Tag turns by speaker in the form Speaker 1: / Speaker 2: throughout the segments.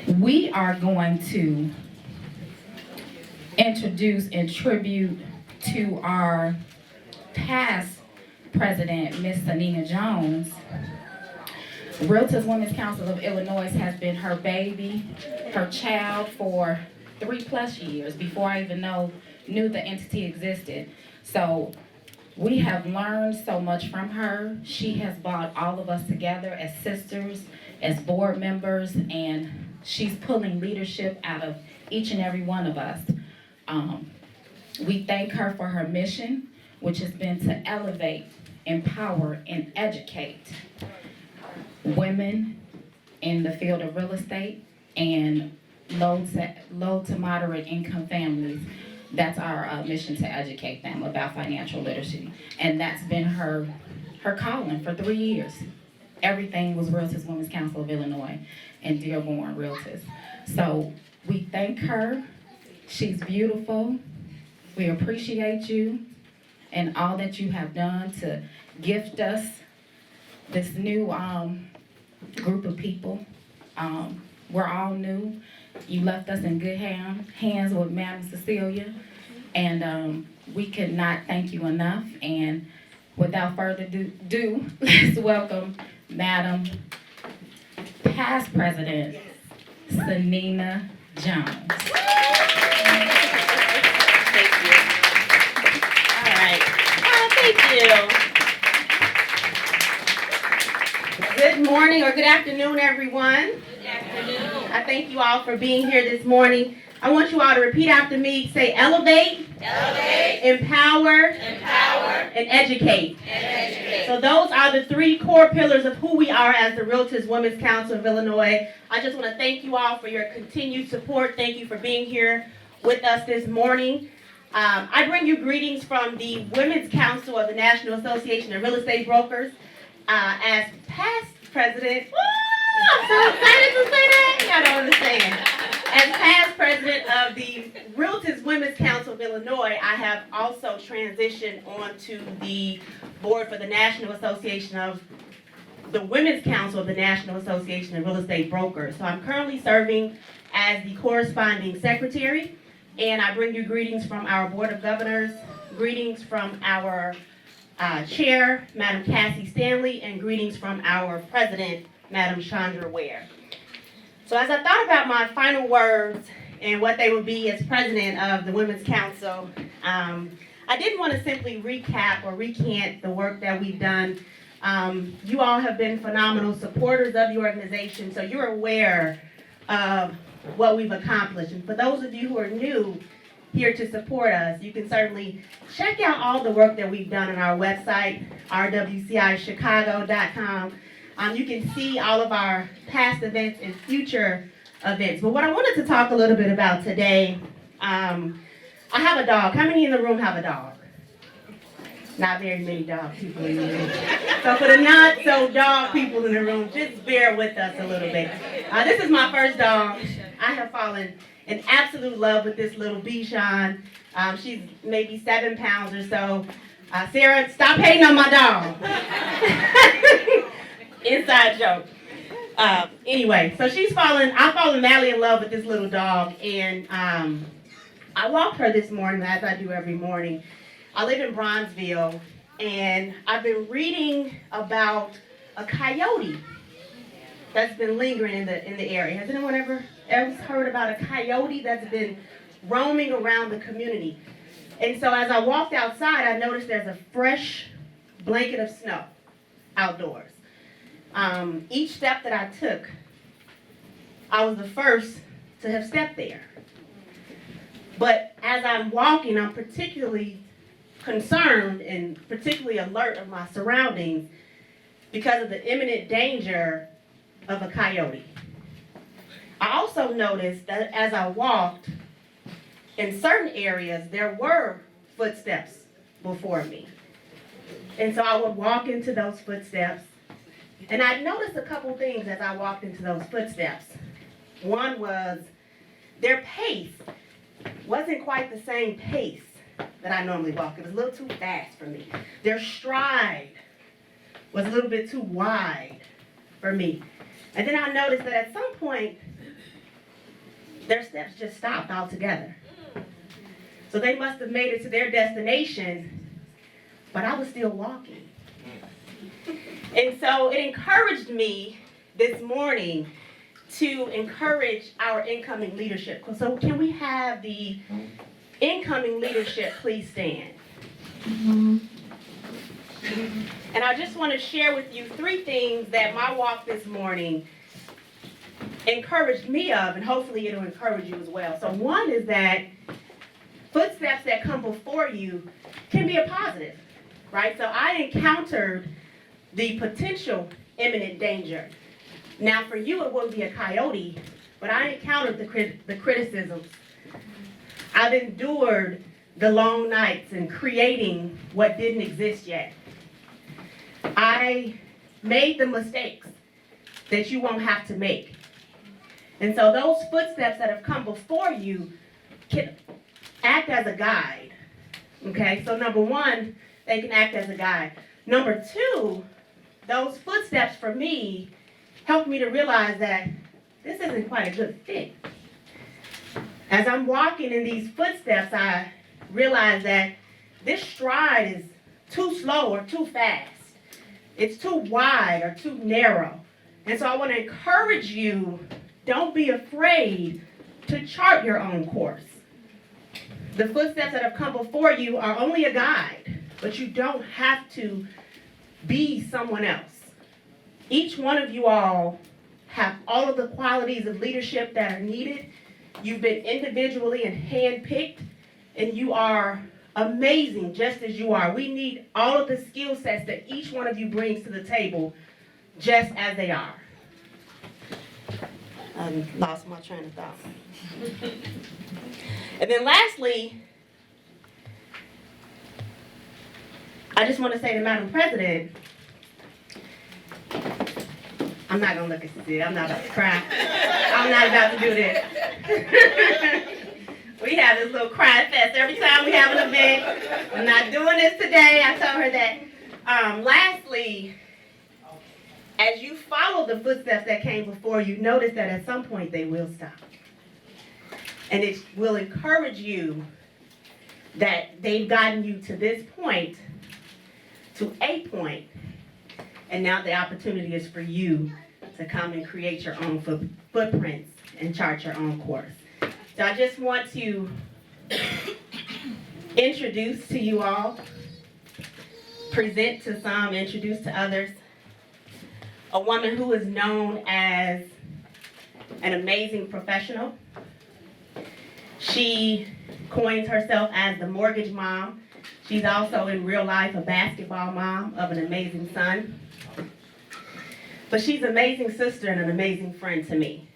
Speaker 1: We are going to introduce and tribute to our past president, Miss Sanina Jones. Realtors Women's Council of Illinois has been her baby, her child for 3+ years before I even knew the entity existed. So we have learned so much from her. She has brought all of us together as sisters, as board members, and she's pulling leadership out of each and every one of us. We thank her for her mission, which has been to elevate, empower, and educate women in the field of real estate and low to moderate income families. That's our mission, to educate them about financial literacy. And that's been her calling for 3 years. Everything was Realtors Women's Council of Illinois and Dearborn Realtors. So we thank her. She's beautiful. We appreciate you and all that you have done to gift us this new group of people. We're all new. You left us in good hands with Madam Cecilia, and we could not thank you enough. And without further ado, let's welcome Madam Past President Sanina Jones.
Speaker 2: Thank you. All right. Thank you. Good morning or good afternoon, everyone. Good afternoon. I thank you all for being here this morning. I want you all to repeat after me. Say elevate, empower, and educate. So those are the 3 core pillars of who we are as the Realtors Women's Council of Illinois. I just want to thank you all for your continued support. Thank you for being here with us this morning. I bring you greetings from the Women's Council of the National Association of Real Estate Brokers. As past president, I'm so excited to say that. Y'all don't understand. As past president of the Realtors Women's Council of Illinois, I have also transitioned onto the board for the National Association of the Women's Council of the National Association of Real Estate Brokers. So I'm currently serving as the corresponding secretary, and I bring you greetings from our Board of Governors, greetings from our chair, Madam Cassie Stanley, and greetings from our president, Madam Chandra Ware. So as I thought about my final words and what they would be as president of the Women's Council, I didn't want to simply recap or recant the work that we've done. You all have been phenomenal supporters of the organization, so you're aware of what we've accomplished. And for those of you who are new here to support us, you can certainly check out all the work that we've done on our website, rwcichicago.com. You can see all of our past events and future events. But what I wanted to talk a little bit about today, I have a dog. How many in the room have a dog? Not very many dog people in the room. So for the not so dog people in the room, just bear with us a little bit. This is my first dog. I have fallen in absolute love with this little Bichon. She's maybe 7 pounds or so. Sarah, stop hating on my dog. Inside joke. Anyway, so I've fallen madly in love with this little dog, and I walked her this morning, as I do every morning. I live in Bronzeville, and I've been reading about a coyote that's been lingering in the area. Has anyone ever heard about a coyote that's been roaming around the community? And so as I walked outside, I noticed there's a fresh blanket of snow outdoors. Each step that I took, I was the first to have stepped there. But as I'm walking, I'm particularly concerned and particularly alert of my surroundings because of the imminent danger of a coyote. I also noticed that as I walked, in certain areas, there were footsteps before me. And so I would walk into those footsteps, and I noticed a couple things as I walked into those footsteps. One was their pace wasn't quite the same pace that I normally walk. It was a little too fast for me. Their stride was a little bit too wide for me. And then I noticed that at some point, their steps just stopped altogether. So they must have made it to their destination, but I was still walking. And so it encouraged me this morning to encourage our incoming leadership. So can we have the incoming leadership please stand? And I just want to share with you 3 things that my walk this morning encouraged me of, and hopefully it'll encourage you as well. So one is that footsteps that come before you can be a positive, right? So I encountered the potential imminent danger. Now for you it wouldn't be a coyote, but I encountered the criticisms. I've endured the long nights and creating what didn't exist yet. I made the mistakes that you won't have to make. And so those footsteps that have come before you can act as a guide. Okay, so number 1, they can act as a guide. Number 2, those footsteps for me helped me to realize that this isn't quite a good fit. As I'm walking in these footsteps, I realize that this stride is too slow or too fast. It's too wide or too narrow. And so I want to encourage you, don't be afraid to chart your own course. The footsteps that have come before you are only a guide, but you don't have to be someone else. Each one of you all have all of the qualities of leadership that are needed. You've been individually and handpicked, and you are amazing just as you are. We need all of the skill sets that each one of you brings to the table just as they are. I lost my train of thought. And then lastly, I just want to say to Madam President, I'm not going to look at you. I'm not about to cry. I'm not about to do this. We have this little cry fest every time we have an event. I'm not doing this today. I told her that. Lastly, as you follow the footsteps that came before you, notice that at some point they will stop. And it will encourage you that they've gotten you to this point, to a point, and now the opportunity is for you to come and create your own footprints and chart your own course. So I just want to introduce to you all, present to some, introduce to others, a woman who is known as an amazing professional. She coins herself as the mortgage mom. She's also in real life a basketball mom of an amazing son. But she's an amazing sister and an amazing friend to me.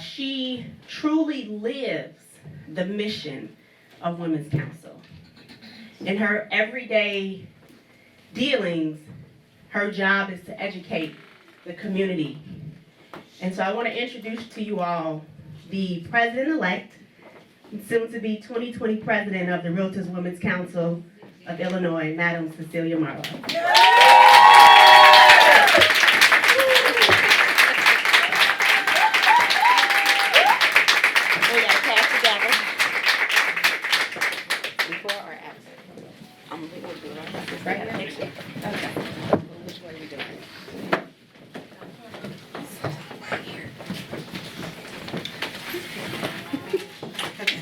Speaker 2: She truly lives the mission of Women's Council. In her everyday dealings, her job is to educate the community. And so I want to introduce to you all the president-elect, and soon to be 2020 president of the REALTIST Women's Council of Illinois, Madam Cecilia Marlowe. We got to pass together. Before or after? I'm going to do it right now. Okay. Which way are we doing? Right here. Okay.